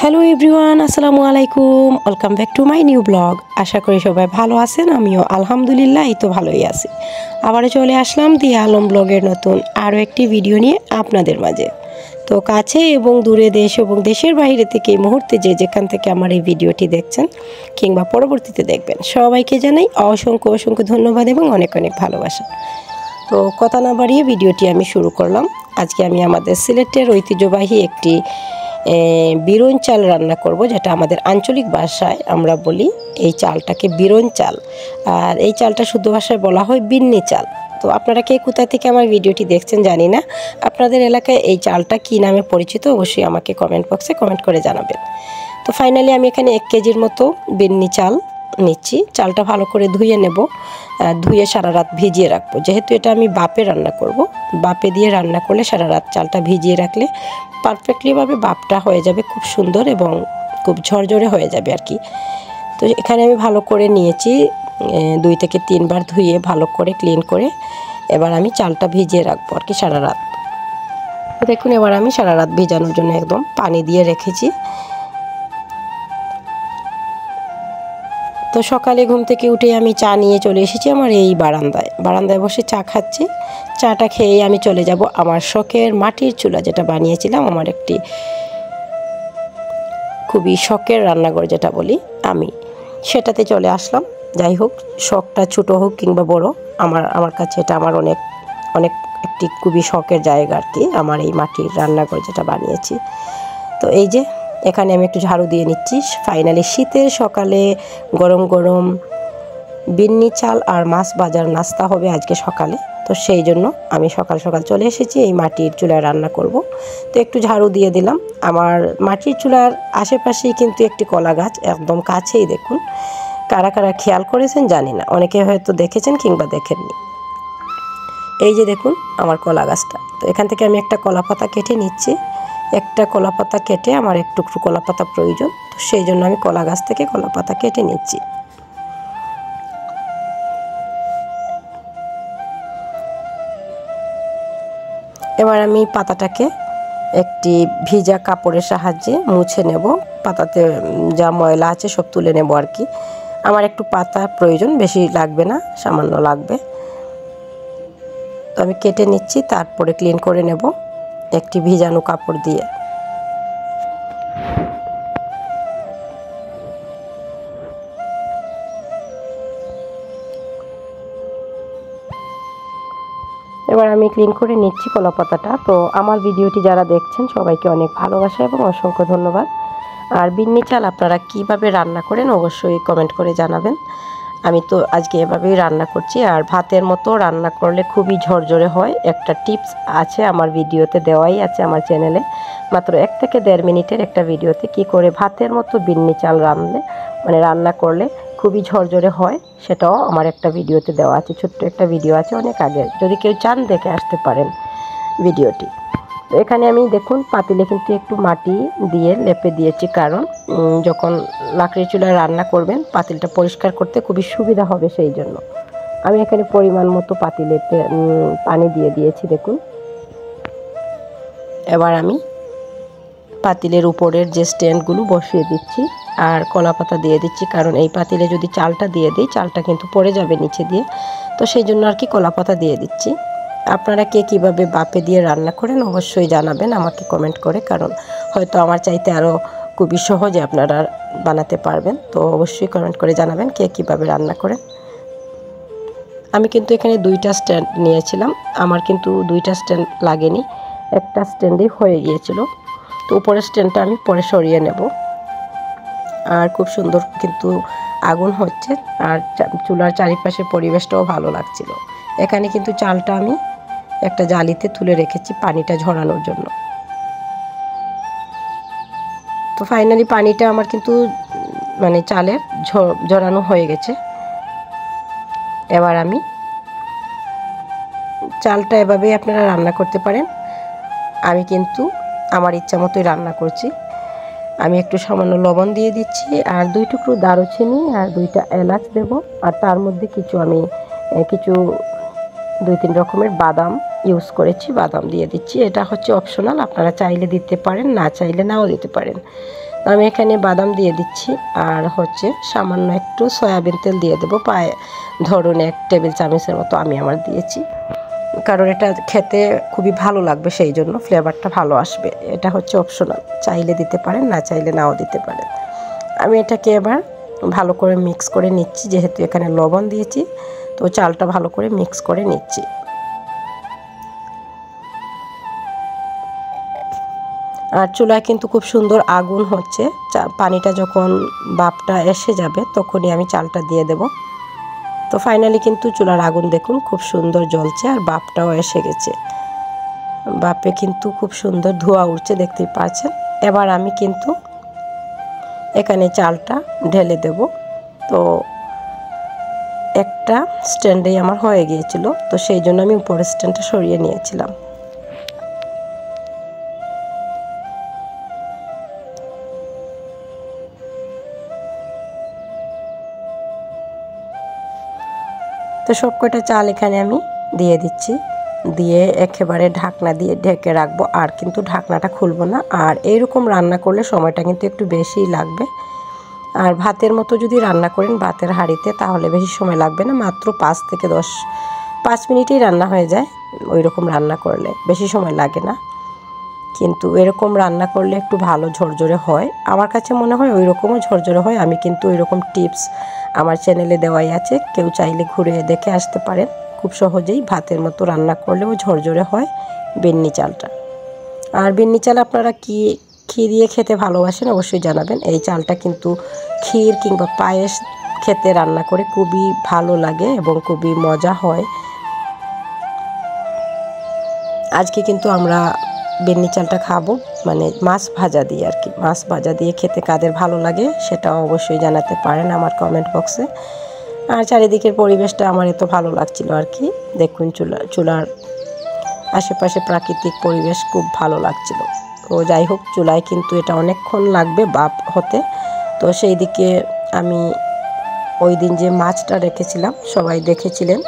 Hello everyone, আসসালামু আলাইকুম। Welcome back to my new blog. আশা করি সবাই ভালো আছেন। আমিও আলহামদুলিল্লাহ এই তো ভালোই আছি। আবারও চলে আসলাম দিয়া আলম ব্লগের নতুন আরও একটি ভিডিও নিয়ে আপনাদের মাঝে। তো কাছে এবং দূরে দেশ এবং দেশের বাইরে থেকে এই মুহূর্তে যেখান থেকে আমার এই ভিডিওটি দেখছেন কিংবা পরবর্তীতে দেখবেন, সবাইকে জানাই অসংখ্য অসংখ্য ধন্যবাদ এবং অনেক অনেক ভালোবাসা। তো কথা না বাড়িয়ে ভিডিওটি আমি শুরু করলাম। আজকে আমি আমাদের সিলেটের ঐতিহ্যবাহী একটি বিরন চাল রান্না করব, যেটা আমাদের আঞ্চলিক ভাষায় আমরা বলি এই চালটাকে বিরন চাল, আর এই চালটা শুদ্ধ ভাষায় বলা হয় বিন্নি চাল। তো আপনারা কে কোথা থেকে আমার ভিডিওটি দেখছেন জানি না, আপনাদের এলাকায় এই চালটা কী নামে পরিচিত অবশ্যই আমাকে কমেন্ট বক্সে কমেন্ট করে জানাবেন। তো ফাইনালি আমি এখানে 1 কেজির মতো বিন্নি চাল নিচ্ছি। চালটা ভালো করে ধুয়ে নেব, ধুয়ে সারা রাত ভিজিয়ে রাখবো। যেহেতু এটা আমি বাপে রান্না করব, বাপে দিয়ে রান্না করলে সারা রাত চালটা ভিজিয়ে রাখলে পারফেক্টলিভাবে বাপটা হয়ে যাবে, খুব সুন্দর এবং খুব ঝরঝরে হয়ে যাবে আর কি। তো এখানে আমি ভালো করে নিয়েছি, 2 থেকে 3 বার ধুয়ে ভালো করে ক্লিন করে এবার আমি চালটা ভিজিয়ে রাখবো আর কি সারা রাত। দেখুন এবার আমি সারা রাত ভিজানোর জন্য একদম পানি দিয়ে রেখেছি। তো সকালে ঘুম থেকে উঠে আমি চা নিয়ে চলে এসেছি আমার এই বারান্দায় বসে চা খাচ্ছি। চাটা খেয়ে আমি চলে যাব আমার শখের মাটির চুলা, যেটা বানিয়েছিলাম আমার একটি খুবই শখের রান্নাঘর যেটা বলি আমি, সেটাতে চলে আসলাম। যাই হোক, শখটা ছোট হোক কিংবা বড়, আমার কাছে এটা আমার অনেক অনেক একটি খুবই শখের জায়গা আর কি, আমার এই মাটির রান্নাঘর যেটা বানিয়েছি। তো এই যে এখানে আমি একটু ঝাড়ু দিয়ে নিচ্ছি। ফাইনালি শীতের সকালে গরম গরম বিন্নি চাল আর মাছ ভাজার নাস্তা হবে আজকে সকালে। তো সেই জন্য আমি সকাল সকাল চলে এসেছি এই মাটির চুলায় রান্না করব। তো একটু ঝাড়ু দিয়ে দিলাম। আমার মাটির চুলার আশেপাশেই কিন্তু একটি কলা গাছ, একদম কাছেই। দেখুন কারা কারা খেয়াল করেছেন জানি না, অনেকে হয়তো দেখেছেন কিংবা দেখেননি। এই যে দেখুন আমার কলা গাছটা। তো এখান থেকে আমি একটা কলা পাতা কেটে নিচ্ছি। একটা কলা পাতা কেটে আমার একটু কলা পাতা প্রয়োজন, তো সেই জন্য আমি কলা গাছ থেকে কলা পাতা কেটে নিচ্ছি। এবার আমি পাতাটাকে একটি ভিজা কাপড়ের সাহায্যে মুছে নেব। পাতাতে যা ময়লা আছে সব তুলে নেব আর কি। আমার একটু পাতা প্রয়োজন, বেশি লাগবে না, সামান্য লাগবে। তো আমি কেটে নিচ্ছি, তারপরে ক্লিন করে নেব একটি ভিজানো কাপড় দিয়ে। এবার আমি ক্লিন করে নিচ্ছি কলা পাতাটা। তো আমার ভিডিওটি যারা দেখছেন সবাইকে অনেক ভালোবাসা এবং অসংখ্য ধন্যবাদ। আর বিন্নি চাল আপনারা কিভাবে রান্না করেন অবশ্যই কমেন্ট করে জানাবেন। আমি তো আজকে এভাবেই রান্না করছি, আর ভাতের মতো রান্না করলে খুবই ঝরঝরে হয়। একটা টিপস আছে আমার ভিডিওতে, দেওয়াই আছে আমার চ্যানেলে, মাত্র 1 থেকে 1.5 মিনিটের একটা ভিডিওতে, কি করে ভাতের মতো বিন্নি চাল রান্না করলে খুবই ঝরঝরে হয়, সেটাও আমার একটা ভিডিওতে দেওয়া আছে। ছোট্ট একটা ভিডিও আছে অনেক আগে, যদি কেউ চান দেখে আসতে পারেন ভিডিওটি। তো এখানে আমি দেখুন পাতিলে কিন্তু একটু মাটি দিয়ে লেপে দিয়েছি, কারণ যখন লাকড়ির চুলায় রান্না করবেন পাতিলটা পরিষ্কার করতে খুবই সুবিধা হবে, সেই জন্য আমি এখানে পরিমাণ মতো পাতিলে পানি দিয়ে দিয়েছি। দেখুন এবার আমি পাতিলের উপরের যে স্ট্যান্ডগুলো বসিয়ে দিচ্ছি আর কলা পাতা দিয়ে দিচ্ছি, কারণ এই পাতিলে যদি চালটা দিয়ে দিই চালটা কিন্তু পড়ে যাবে নিচে দিয়ে, তো সেই জন্য আর কি কলা পাতা দিয়ে দিচ্ছি। আপনারা কে কীভাবে বাপে দিয়ে রান্না করেন অবশ্যই জানাবেন আমাকে কমেন্ট করে, কারণ হয়তো আমার চাইতে আরও খুবই সহজে আপনারা বানাতে পারবেন। তো অবশ্যই কমেন্ট করে জানাবেন কে কীভাবে রান্না করেন। আমি কিন্তু এখানে 2টা স্ট্যান্ড নিয়েছিলাম, আমার কিন্তু 2টা স্ট্যান্ড লাগেনি, একটা স্ট্যান্ডেই হয়ে গিয়েছিল। তো উপরের স্ট্যান্ডটা আমি পরে সরিয়ে নেব। আর খুব সুন্দর কিন্তু আগুন হচ্ছে, আর চুলার চারিপাশে পরিবেশটাও ভালো লাগছিল। এখানে কিন্তু চালটা আমি একটা জালিতে তুলে রেখেছি পানিটা ঝরানোর জন্য। তো ফাইনালি পানিটা আমার কিন্তু চালের ঝরানো হয়ে গেছে। এবার আমি চালটা এভাবেই আপনারা রান্না করতে পারেন। আমি কিন্তু আমার ইচ্ছা মতোই রান্না করছি। আমি একটু সামান্য লবণ দিয়ে দিচ্ছি, আর 2 টুকরো দারুচিনি আর 2টা এলাচ দেব, আর তার মধ্যে আমি কিছু 2-3 রকমের বাদাম ইউজ করেছি, বাদাম দিয়ে দিচ্ছি। এটা হচ্ছে অপশনাল, আপনারা চাইলে দিতে পারেন, না চাইলে নাও দিতে পারেন। আমি এখানে বাদাম দিয়ে দিচ্ছি আর হচ্ছে সামান্য একটু সয়াবিন তেল দিয়ে দেবো, ধরুন 1 টেবিল চামচের মতো আমি আমার দিয়েছি, কারণ এটা খেতে খুবই ভালো লাগবে, সেই জন্য ফ্লেভারটা ভালো আসবে। এটা হচ্ছে অপশনাল, চাইলে দিতে পারেন, না চাইলে নাও দিতে পারেন। আমি এটাকে এবার ভালো করে মিক্স করে নিচ্ছি, যেহেতু এখানে লবণ দিয়েছি তো চালটা ভালো করে মিক্স করে নিচ্ছি। আর চুলায় কিন্তু খুব সুন্দর আগুন হচ্ছে, পানিটা যখন বাপটা এসে যাবে তখনই আমি চালটা দিয়ে দেব। তো ফাইনালি কিন্তু চুলার আগুন দেখুন খুব সুন্দর জ্বলছে আর বাপটাও এসে গেছে, বাপে কিন্তু খুব সুন্দর ধোঁয়া উঠছে, দেখতেই পাচ্ছেন। এবার আমি কিন্তু এখানে চালটা ঢেলে দেব। তো একটা স্ট্যান্ডেই আমার হয়ে গিয়েছিল, তো সেই জন্য আমি উপরের স্ট্যান্ডটা সরিয়ে নিয়েছিলাম। তো সব কটা চাল এখানে আমি দিয়ে দিচ্ছি, দিয়ে একেবারে ঢাকনা দিয়ে ঢেকে রাখবো, আর কিন্তু ঢাকনাটা খুলবো না। আর এইরকম রান্না করলে সময়টা কিন্তু একটু বেশিই লাগবে। আর ভাতের মতো যদি রান্না করেন ভাতের হাঁড়িতে, তাহলে বেশি সময় লাগবে না, মাত্র 5 থেকে 5 মিনিটেই রান্না হয়ে যায়। ওই রকম রান্না করলে বেশি সময় লাগে না, কিন্তু এরকম রান্না করলে একটু ভালো ঝরঝরে হয়। আমার কাছে মনে হয় ওই রকমও ঝরঝরে হয়। আমি কিন্তু ওই রকম টিপস আমার চ্যানেলে দেওয়াই আছে, কেউ চাইলে ঘুরে দেখে আসতে পারেন। খুব সহজেই ভাতের মতো রান্না করলেও ঝরঝরে হয় বিন্নি চালটা। আর বিন্নি চাল আপনারা কী দিয়ে খেতে ভালোবাসেন অবশ্যই জানাবেন। এই চালটা কিন্তু ক্ষীর কিংবা পায়েস খেতে রান্না করে খুবই ভালো লাগে এবং খুবই মজা হয়। আজকে কিন্তু আমরা বিন্নি চালটা খাবো, মানে মাছ ভাজা দিয়ে আর কি। মাছ ভাজা দিয়ে খেতে কাদের ভালো লাগে সেটাও অবশ্যই জানাতে পারেন আমার কমেন্ট বক্সে। আর চারিদিকের পরিবেশটা আমার এত ভালো লাগছিল আর কি। দেখুন চুলার আশেপাশে প্রাকৃতিক পরিবেশ খুব ভালো লাগছিল। তো যাই হোক, চুলায় কিন্তু এটা অনেকক্ষণ লাগবে বাপ হতে। তো সেই দিকে আমি ওই দিন যে মাছটা রেখেছিলাম, সবাই দেখেছিলেন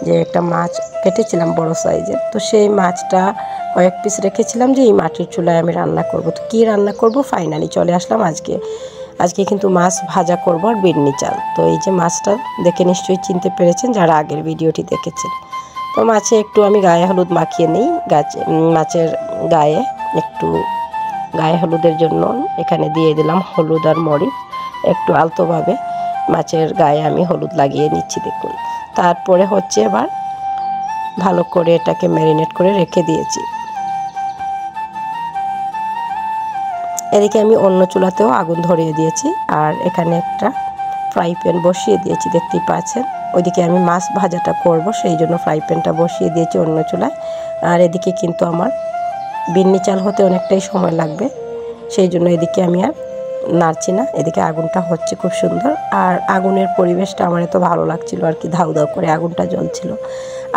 যে একটা মাছ কেটেছিলাম বড় সাইজের, তো সেই মাছটা কয়েক পিস রেখেছিলাম যে এই মাটির চুলায় আমি রান্না করব। তো কী রান্না করব, ফাইনালি চলে আসলাম আজকে কিন্তু মাছ ভাজা করব আর বিন্নি চাল। তো এই যে মাছটা দেখে নিশ্চয়ই চিনতে পেরেছেন যারা আগের ভিডিওটি দেখেছেন। তো মাছে একটু আমি গায়ে হলুদ মাখিয়ে নিই, মাছের গায়ে একটু গায়ে হলুদের জন্য এখানে দিয়ে দিলাম হলুদ আর মরিচ, একটু আলতোভাবে মাছের গায়ে আমি হলুদ লাগিয়ে নিচ্ছি দেখুন। তারপরে হচ্ছে এবার ভালো করে এটাকে ম্যারিনেট করে রেখে দিয়েছি। এদিকে আমি অন্য চুলাতেও আগুন ধরিয়ে দিয়েছি, আর এখানে একটা ফ্রাই প্যান বসিয়ে দিয়েছি, দেখতেই পাচ্ছেন। ওইদিকে আমি মাছ ভাজাটা করব, সেই জন্য ফ্রাই প্যানটা বসিয়ে দিয়েছি অন্য চুলায়। আর এদিকে কিন্তু আমার বিন্নি চাল হতে অনেকটাই সময় লাগবে, সেই জন্য এদিকে আমি আর নাড়ছি না। এদিকে আগুনটা হচ্ছে খুব সুন্দর, আর আগুনের পরিবেশটা আমার এত ভালো লাগছিল আর কি, ধাউ ধাউ করে আগুনটা জ্বলছিল।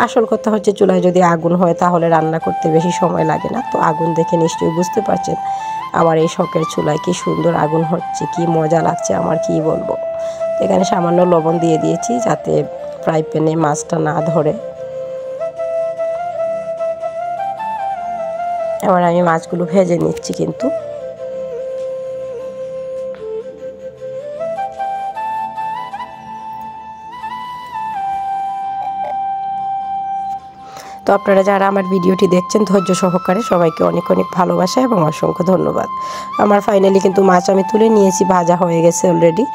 আসল কথা হচ্ছে চুলায় যদি আগুন হয় তাহলে রান্না করতে বেশি সময় লাগে না। তো আগুন দেখে নিশ্চয়ই বুঝতে পারছেন আমার এই শখের চুলায় কি সুন্দর আগুন হচ্ছে, কি মজা লাগছে আমার, কি বলবো। এখানে সামান্য লবণ দিয়ে দিয়েছি যাতে ফ্রাই প্যানে মাছটা না ধরে। এবার আমি মাছগুলো ভেজে নিচ্ছি কিন্তু। তো আপনারা যারা আমার ভিডিওটি দেখছেন ধৈর্য সহকারে, সবাইকে অনেক অনেক ভালোবাসা এবং অসংখ্য ধন্যবাদ। আমার ফাইনালি কিন্তু মাছ আমি তুলে নিয়েছি, ভাজা হয়ে গেছে অলরেডি।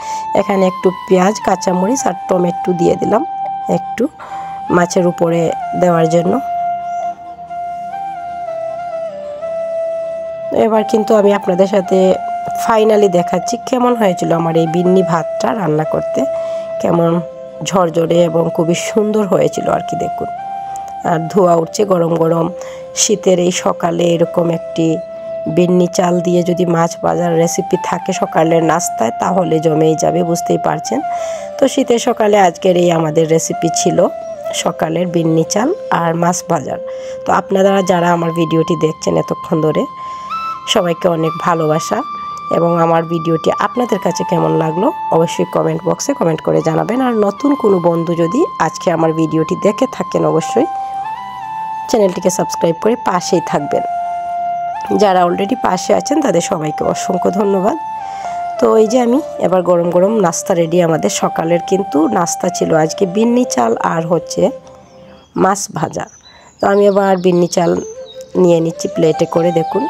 এখানে একটু পেঁয়াজ, কাঁচামরিচ আর টমেটো দিয়ে দিলাম একটু মাছের উপরে দেওয়ার জন্য। এবার কিন্তু আমি আপনাদের সাথে ফাইনালি দেখাচ্ছি কেমন হয়েছিল আমার এই বিন্নি ভাতটা রান্না করতে, কেমন ঝরঝরে এবং খুবই সুন্দর হয়েছিল আর কি। দেখুন, আর ধোঁয়া উঠছে গরম গরম শীতের এই সকালে এরকম একটি বিন্নি চাল দিয়ে যদি মাছ ভাজার রেসিপি থাকে সকালের নাস্তায়, তাহলে জমেই যাবে, বুঝতেই পারছেন। তো শীতের সকালে আজকের এই আমাদের রেসিপি ছিল সকালের বিন্নি চাল আর মাছ ভাজার। তো আপনারা যারা আমার ভিডিওটি দেখছেন এতক্ষণ ধরে, সবাইকে অনেক ভালোবাসা, এবং আমার ভিডিওটি আপনাদের কাছে কেমন লাগলো অবশ্যই কমেন্ট বক্সে কমেন্ট করে জানাবেন। আর নতুন কোনো বন্ধু যদি আজকে আমার ভিডিওটি দেখে থাকেন অবশ্যই চ্যানেলটিকে সাবস্ক্রাইব করে পাশেই থাকবেন। যারা অলরেডি পাশে আছেন তাদের সবাইকে অসংখ্য ধন্যবাদ। তো এই যে আমি এবার গরম গরম নাস্তা রেডি। আমাদের সকালের কিন্তু নাস্তা ছিল আজকে বিন্নি চাল আর হচ্ছে মাছ ভাজা। তো আমি এবার বিন্নি চাল নিয়ে নিচ্ছি প্লেটে করে, দেখুন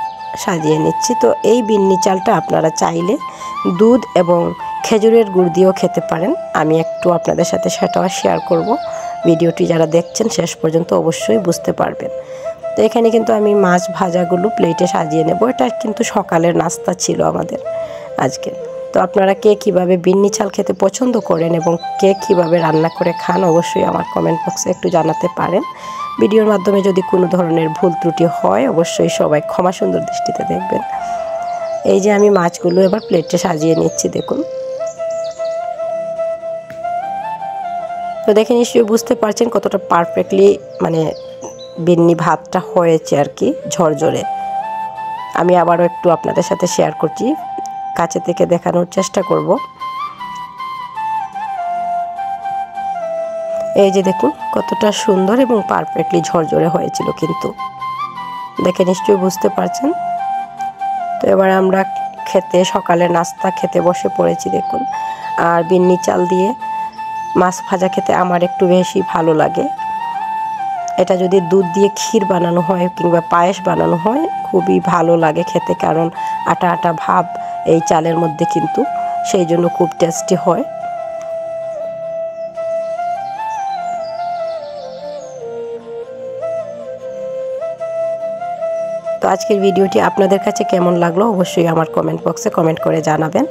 সাজিয়ে নিচ্ছি। তো এই বিন্নি চালটা আপনারা চাইলে দুধ এবং খেজুরের গুড় দিয়েও খেতে পারেন। আমি একটু আপনাদের সাথে সেটাও শেয়ার করব। ভিডিওটি যারা দেখছেন শেষ পর্যন্ত অবশ্যই বুঝতে পারবেন। তো এখানে কিন্তু আমি মাছ ভাজাগুলো প্লেটে সাজিয়ে নেব। এটা কিন্তু সকালের নাস্তা ছিল আমাদের আজকে। তো আপনারা কে কীভাবে বিন্নি চাল খেতে পছন্দ করেন এবং কে কীভাবে রান্না করে খান অবশ্যই আমার কমেন্ট বক্সে একটু জানাতে পারেন। ভিডিওর মাধ্যমে যদি কোনো ধরনের ভুল ত্রুটি হয় অবশ্যই সবাই ক্ষমা সুন্দর দৃষ্টিতে দেখবেন। এই যে আমি মাছগুলো এবার প্লেটে সাজিয়ে নিচ্ছি, দেখুন। তো দেখে নিশ্চয়ই বুঝতে পারছেন কতটা পারফেক্টলি মানে বিন্নি ভাতটা হয়েছে আর কি, ঝরঝরে। আমি আবারও একটু আপনাদের সাথে শেয়ার করছি, কাছে থেকে দেখানোর চেষ্টা করব। এই যে দেখুন কতটা সুন্দর এবং পারফেক্টলি ঝরঝরে হয়েছিল, কিন্তু দেখে নিশ্চয়ই বুঝতে পারছেন। তো এবার আমরা খেতে, সকালে নাস্তা খেতে বসে পড়েছি, দেখুন। আর বিন্নি চাল দিয়ে মাছ ভাজা খেতে আমার একটু বেশি ভালো লাগে। এটা যদি দুধ দিয়ে ক্ষীর বানানো হয় কিংবা পায়েস বানানো হয় খুবই ভালো লাগে খেতে, কারণ আটা আটা ভাব এই চালের মধ্যে, কিন্তু সেই জন্য খুব টেস্টি হয়। তো আজকের ভিডিওটি আপনাদের কাছে কেমন লাগলো অবশ্যই আমার কমেন্ট বক্সে কমেন্ট করে জানাবেন।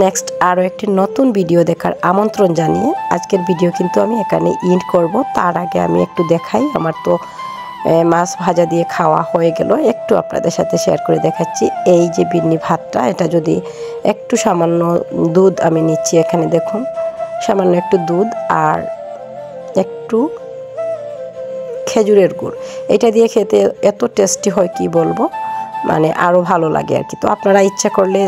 নেক্সট আরও একটি নতুন ভিডিও দেখার আমন্ত্রণ জানিয়ে আজকের ভিডিও কিন্তু আমি এখানে এন্ড করব। তার আগে আমি একটু দেখাই, আমার তো মাছ ভাজা দিয়ে খাওয়া হয়ে গেল, একটু আপনাদের সাথে শেয়ার করে দেখাচ্ছি। এই যে বিন্নি ভাতটা, এটা যদি একটু সামান্য দুধ আমি নিচ্ছি এখানে, দেখুন সামান্য একটু দুধ আর একটু খেজুরের গুড়, এটা দিয়ে খেতে এত টেস্টি হয় কি বলবো, মানে আরও ভালো লাগে আর কি। তো আপনারা ইচ্ছা করলে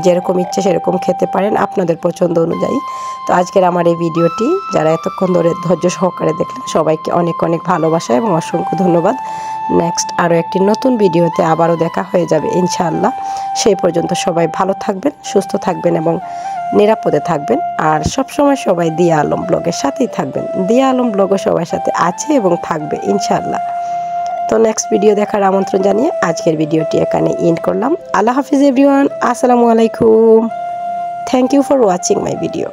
যেরকম ইচ্ছা সেরকম খেতে পারেন আপনাদের পছন্দ অনুযায়ী। তো আজকের আমার এই ভিডিওটি যারা এতক্ষণ ধরে ধৈর্য সহকারে দেখলেন সবাইকে অনেক অনেক ভালোবাসা এবং অসংখ্য ধন্যবাদ। নেক্সট আরও একটি নতুন ভিডিওতে আবারও দেখা হয়ে যাবে ইনশাআল্লাহ। সেই পর্যন্ত সবাই ভালো থাকবেন, সুস্থ থাকবেন এবং নিরাপদে থাকবেন। আর সবসময় সবাই দিয়া আলম ব্লগের সাথেই থাকবেন। দিয়া আলম ব্লগও সবার সাথে আছে এবং থাকবে ইনশাআল্লাহ। তো নেক্সট ভিডিও দেখার আমন্ত্রণ জানিয়ে আজকের ভিডিওটি এখানে এন্ড করলাম। আল্লাহ হাফিজ এভরিওয়ান, আসসালামু আলাইকুম। Thank you for watching my video.